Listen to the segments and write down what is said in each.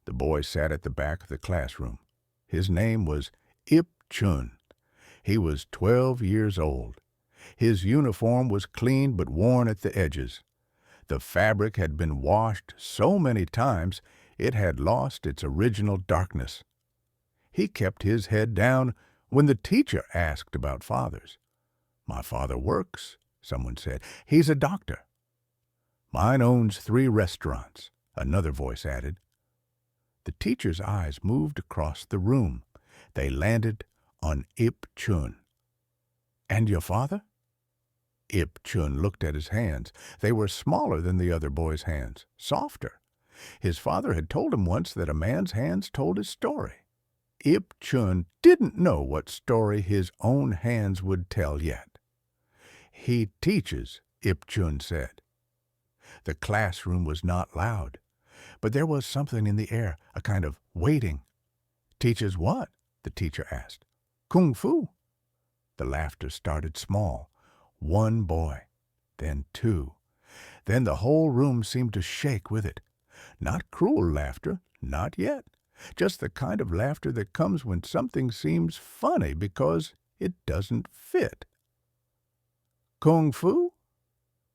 The boy sat at the back of the classroom. His name was Ip Chun. He was 12 years old. His uniform was clean but worn at the edges. The fabric had been washed so many times it had lost its original darkness. He kept his head down when the teacher asked about fathers. "My father works," someone said. "He's a doctor." "Mine owns 3 restaurants," another voice added. The teacher's eyes moved across the room. They landed on Ip Chun. "And your father?" Ip Chun looked at his hands. They were smaller than the other boy's hands, softer. His father had told him once that a man's hands told his story. Ip Chun didn't know what story his own hands would tell yet. "He teaches," Ip Chun said. The classroom was not loud, but there was something in the air, a kind of waiting. "Teaches what?" the teacher asked. "Kung Fu." The laughter started small. 1 boy, then 2. Then the whole room seemed to shake with it. Not cruel laughter, not yet. Just the kind of laughter that comes when something seems funny because it doesn't fit. "Kung Fu?"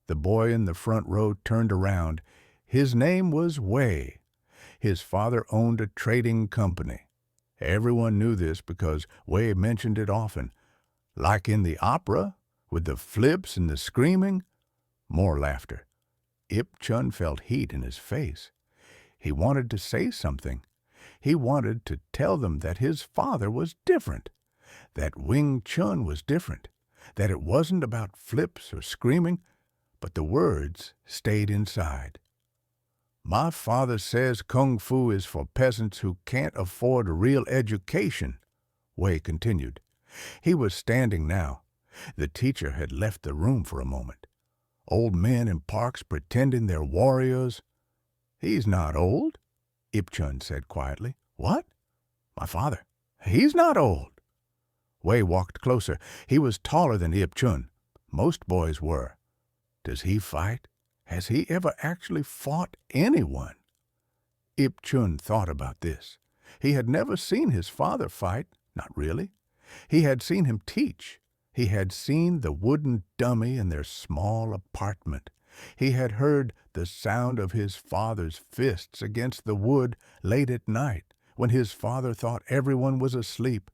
The boy in the front row turned around. His name was Wei. His father owned a trading company. Everyone knew this because Wei mentioned it often. "Like in the opera, with the flips and the screaming." More laughter. Ip Chun felt heat in his face. He wanted to say something. He wanted to tell them that his father was different, that Wing Chun was different, that it wasn't about flips or screaming, but the words stayed inside. "My father says Kung Fu is for peasants who can't afford a real education," Wei continued. He was standing now. The teacher had left the room for a moment. Old men in parks pretending they're warriors. "He's not old," Ip Chun said quietly. "What?" "My father. He's not old." Wei walked closer. He was taller than Ip Chun. Most boys were. "Does he fight? Has he ever actually fought anyone?" Ip Chun thought about this. He had never seen his father fight, not really. He had seen him teach. He had seen the wooden dummy in their small apartment. He had heard the sound of his father's fists against the wood late at night when his father thought everyone was asleep.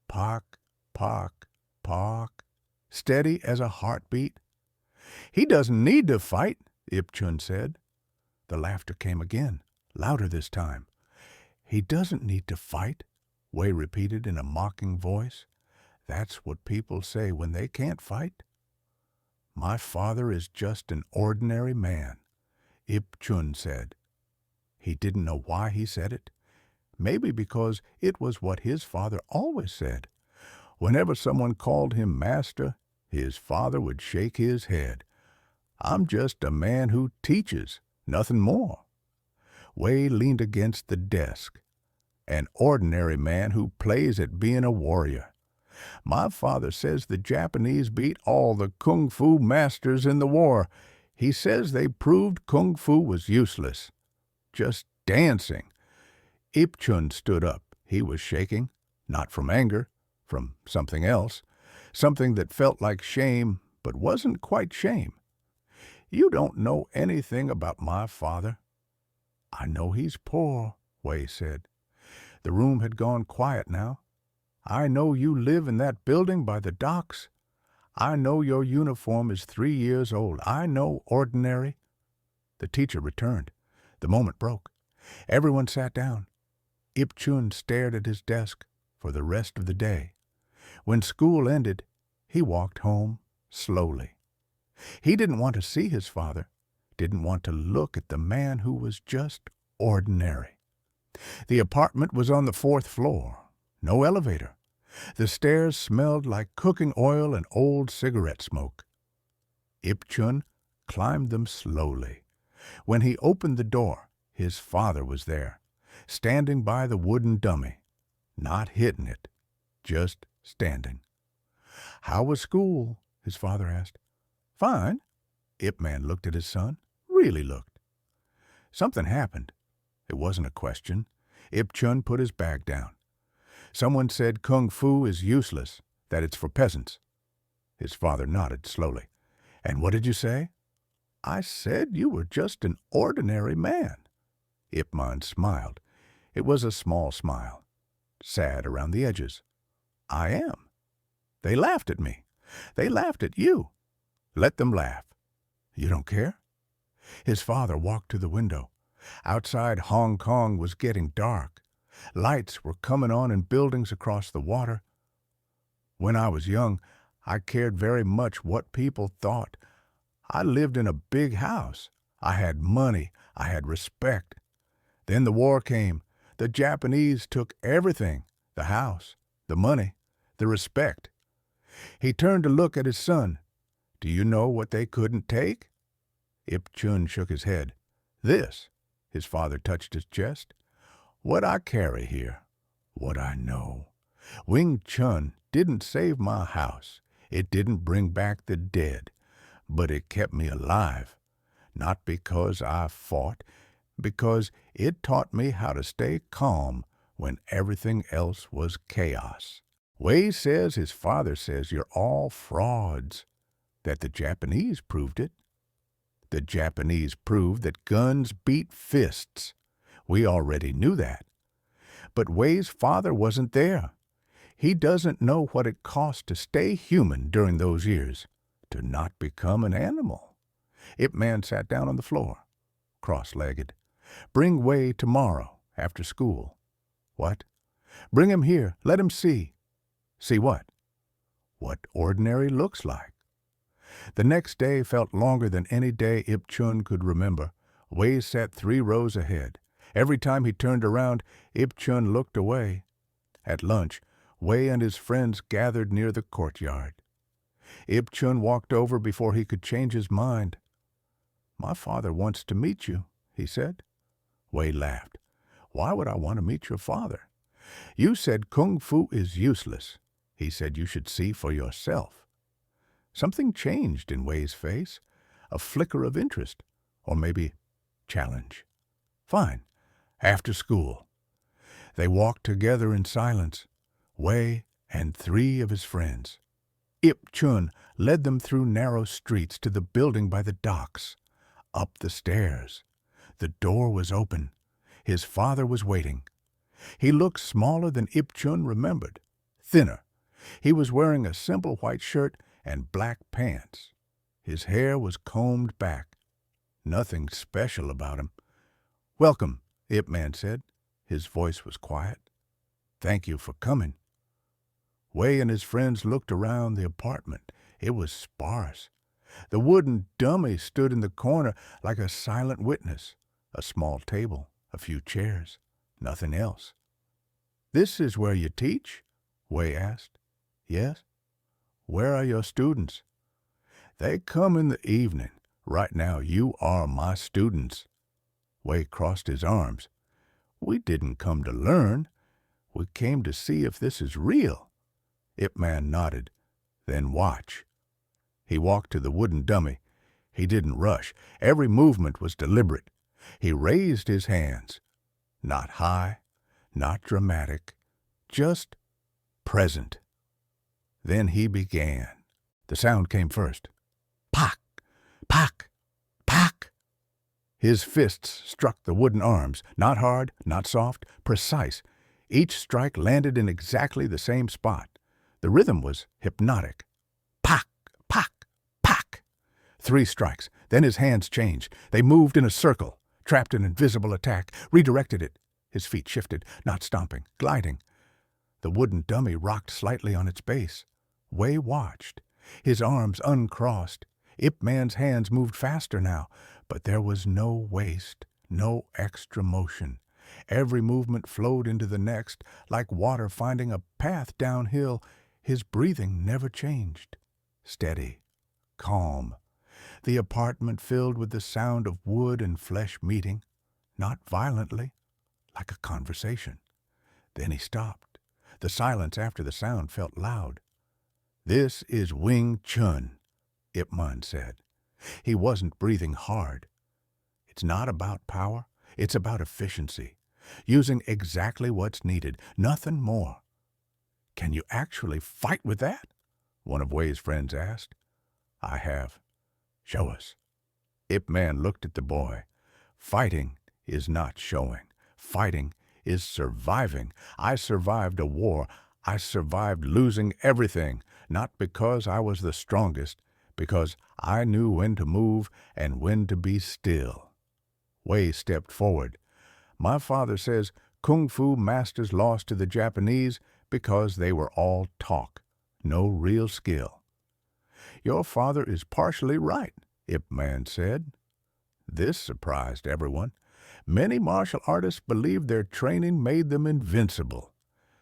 Pock, pock, pock, steady as a heartbeat. "He doesn't need to fight," Ip Chun said. The laughter came again, louder this time. "He doesn't need to fight," Wei repeated in a mocking voice. "That's what people say when they can't fight." "My father is just an ordinary man," Ip Chun said. He didn't know why he said it. Maybe because it was what his father always said. Whenever someone called him master, his father would shake his head. "I'm just a man who teaches, nothing more." Wei leaned against the desk. "An ordinary man who plays at being a warrior. My father says the Japanese beat all the Kung Fu masters in the war. He says they proved Kung Fu was useless. Just dancing." Ip Chun stood up. He was shaking, not from anger, from something else, something that felt like shame but wasn't quite shame. "You don't know anything about my father." "I know he's poor," Wei said. The room had gone quiet now. "I know you live in that building by the docks. I know your uniform is 3 years old. I know ordinary." The teacher returned. The moment broke. Everyone sat down. Ip Chun stared at his desk for the rest of the day. When school ended, he walked home slowly. He didn't want to see his father, didn't want to look at the man who was just ordinary. The apartment was on the 4th floor. No elevator. The stairs smelled like cooking oil and old cigarette smoke. Ip Chun climbed them slowly. When he opened the door, his father was there, standing by the wooden dummy, not hitting it, just standing. "How was school?" his father asked. "Fine." Ip Man looked at his son, really looked. "Something happened." It wasn't a question. Ip Chun put his bag down. Someone said kung fu is useless, that it's for peasants. His father nodded slowly. And what did you say? I said you were just an ordinary man. Ip Man smiled. It was a small smile, sad around the edges. I am. They laughed at me. They laughed at you. Let them laugh. You don't care? His father walked to the window. Outside Hong Kong was getting dark. Lights were coming on in buildings across the water. When I was young, I cared very much what people thought. I lived in a big house. I had money. I had respect. Then the war came. The Japanese took everything, the house, the money, the respect. He turned to look at his son. Do you know what they couldn't take? Ip Chun shook his head. This, his father touched his chest. What I carry here, what I know. Wing Chun didn't save my house. It didn't bring back the dead, but it kept me alive. Not because I fought, because it taught me how to stay calm when everything else was chaos. Wei says his father says you're all frauds, that the Japanese proved it. The Japanese proved that guns beat fists. We already knew that. But Wei's father wasn't there. He doesn't know what it cost to stay human during those years, to not become an animal. Ip Man sat down on the floor, cross-legged. Bring Wei tomorrow, after school. What? Bring him here. Let him see. See what? What ordinary looks like. The next day felt longer than any day Ip Chun could remember. Wei sat 3 rows ahead. Every time he turned around, Ip Chun looked away. At lunch, Wei and his friends gathered near the courtyard. Ip Chun walked over before he could change his mind. My father wants to meet you, he said. Wei laughed. Why would I want to meet your father? You said kung fu is useless. He said you should see for yourself. Something changed in Wei's face, a flicker of interest, or maybe challenge. Fine, after school. They walked together in silence, Wei and 3 of his friends. Ip Chun led them through narrow streets to the building by the docks, up the stairs. The door was open. His father was waiting. He looked smaller than Ip Chun remembered, thinner. He was wearing a simple white shirt and black pants. His hair was combed back. Nothing special about him. Welcome, Ip Man said. His voice was quiet. Thank you for coming. Wei and his friends looked around the apartment. It was sparse. The wooden dummy stood in the corner like a silent witness. A small table, a few chairs, nothing else. This is where you teach? Wei asked. Yes. Where are your students? They come in the evening. Right now you are my students. Wei crossed his arms. We didn't come to learn. We came to see if this is real. Ip Man nodded. Then watch. He walked to the wooden dummy. He didn't rush. Every movement was deliberate. He raised his hands. Not high, not dramatic, just present. Then he began. The sound came first. Pak, pak, pak. His fists struck the wooden arms, not hard, not soft, precise. Each strike landed in exactly the same spot. The rhythm was hypnotic. Pak, pak, pak. 3 strikes. Then his hands changed. They moved in a circle, trapped an invisible attack, redirected it. His feet shifted, not stomping, gliding. The wooden dummy rocked slightly on its base. Wei watched, his arms uncrossed. Ip Man's hands moved faster now, but there was no waste, no extra motion. Every movement flowed into the next, like water finding a path downhill. His breathing never changed. Steady, calm. The apartment filled with the sound of wood and flesh meeting, not violently, like a conversation. Then he stopped. The silence after the sound felt loud. This is Wing Chun, Ip Man said. He wasn't breathing hard. It's not about power. It's about efficiency, using exactly what's needed, nothing more. Can you actually fight with that? One of Wei's friends asked. I have. Show us. Ip Man looked at the boy. Fighting is not showing. Fighting is surviving. I survived a war. I survived losing everything, not because I was the strongest, because I knew when to move and when to be still. Wei stepped forward. My father says Kung Fu masters lost to the Japanese because they were all talk, no real skill. Your father is partially right, Ip Man said. This surprised everyone. Many martial artists believed their training made them invincible.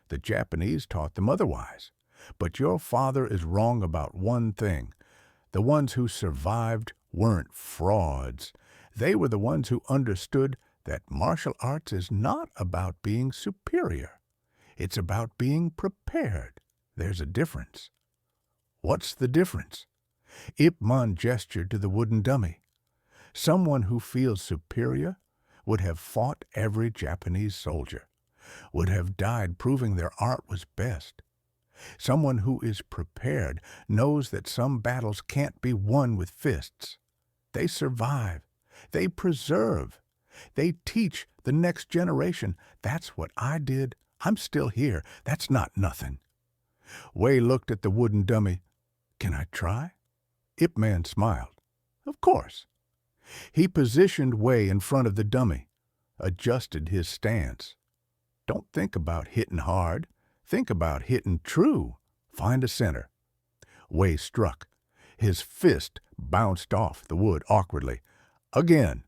The Japanese taught them otherwise. But your father is wrong about one thing. The ones who survived weren't frauds. They were the ones who understood that martial arts is not about being superior. It's about being prepared. There's a difference. What's the difference? Ip Man gestured to the wooden dummy. Someone who feels superior would have fought every Japanese soldier, would have died proving their art was best. Someone who is prepared knows that some battles can't be won with fists. They survive. They preserve. They teach the next generation. That's what I did. I'm still here. That's not nothing. Wei looked at the wooden dummy. Can I try? Ip Man smiled. Of course. He positioned Wei in front of the dummy, adjusted his stance. Don't think about hitting hard. Think about hitting true. Find a center. Wei struck. His fist bounced off the wood awkwardly. Again.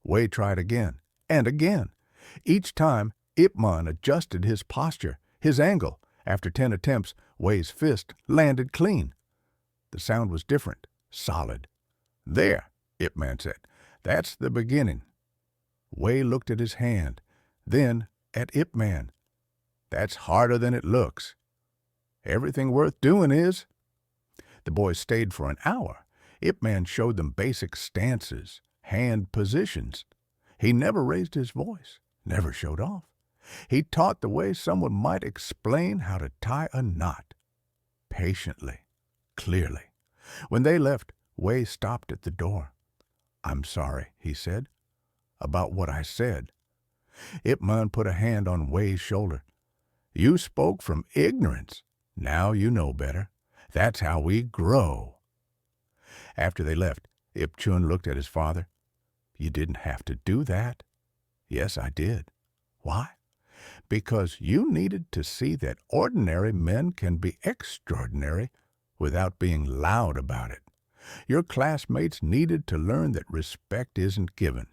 Wei tried again, and again. Each time, Ip Man adjusted his posture, his angle. After 10 attempts, Wei's fist landed clean. The sound was different, solid. There, Ip Man said. That's the beginning. Wei looked at his hand, then at Ip Man. That's harder than it looks. Everything worth doing is. The boys stayed for an hour. Ip Man showed them basic stances, hand positions. He never raised his voice, never showed off. He taught the way someone might explain how to tie a knot. Patiently, clearly. When they left, Wei stopped at the door. I'm sorry, he said, about what I said. Ip Man put a hand on Wei's shoulder. You spoke from ignorance. Now you know better. That's how we grow. After they left, Ip Chun looked at his father. You didn't have to do that. Yes, I did. Why? Because you needed to see that ordinary men can be extraordinary without being loud about it. Your classmates needed to learn that respect isn't given.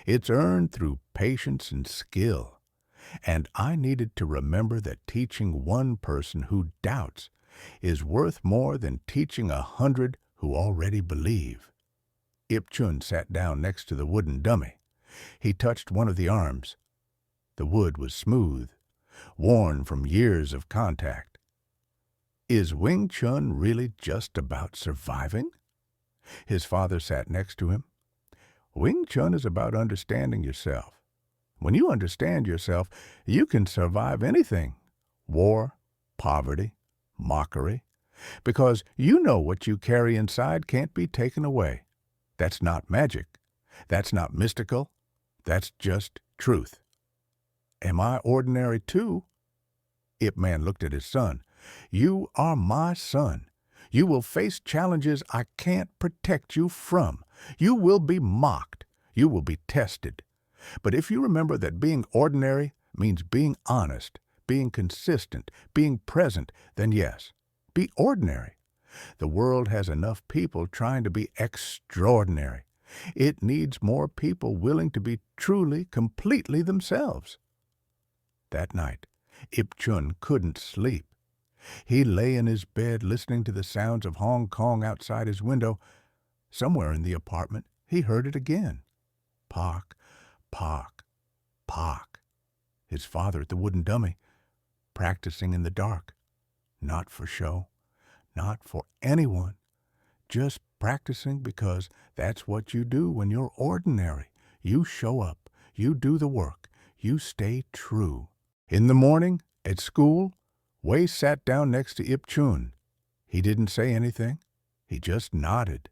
It's earned through patience and skill. And I needed to remember that teaching one person who doubts is worth more than teaching 100 who already believe. Ip Chun sat down next to the wooden dummy. He touched one of the arms. The wood was smooth, worn from years of contact. Is Wing Chun really just about surviving? His father sat next to him. Wing Chun is about understanding yourself. When you understand yourself, you can survive anything. War, poverty, mockery. Because you know what you carry inside can't be taken away. That's not magic. That's not mystical. That's just truth. Am I ordinary too? Ip Man looked at his son. You are my son. You will face challenges I can't protect you from. You will be mocked. You will be tested. But if you remember that being ordinary means being honest, being consistent, being present, then yes, be ordinary. The world has enough people trying to be extraordinary. It needs more people willing to be truly, completely themselves. That night, Ip Chun couldn't sleep. He lay in his bed listening to the sounds of Hong Kong outside his window. Somewhere in the apartment, he heard it again. Pock, pock, pock. His father at the wooden dummy, practicing in the dark. Not for show, not for anyone. Just practicing because that's what you do when you're ordinary. You show up. You do the work. You stay true. In the morning, at school, Wei sat down next to Ip Chun. He didn't say anything. He just nodded.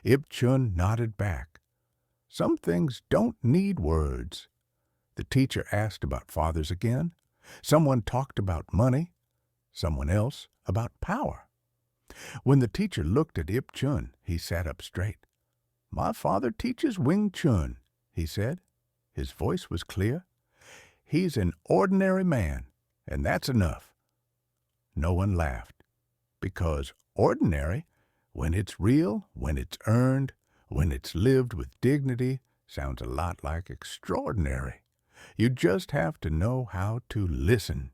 Ip Chun nodded back. Some things don't need words. The teacher asked about fathers again. Someone talked about money. Someone else about power. When the teacher looked at Ip Chun, he sat up straight. "My father teaches Wing Chun," he said. His voice was clear. "He's an ordinary man, and that's enough." No one laughed, because ordinary, when it's real, when it's earned, when it's lived with dignity, sounds a lot like extraordinary. You just have to know how to listen.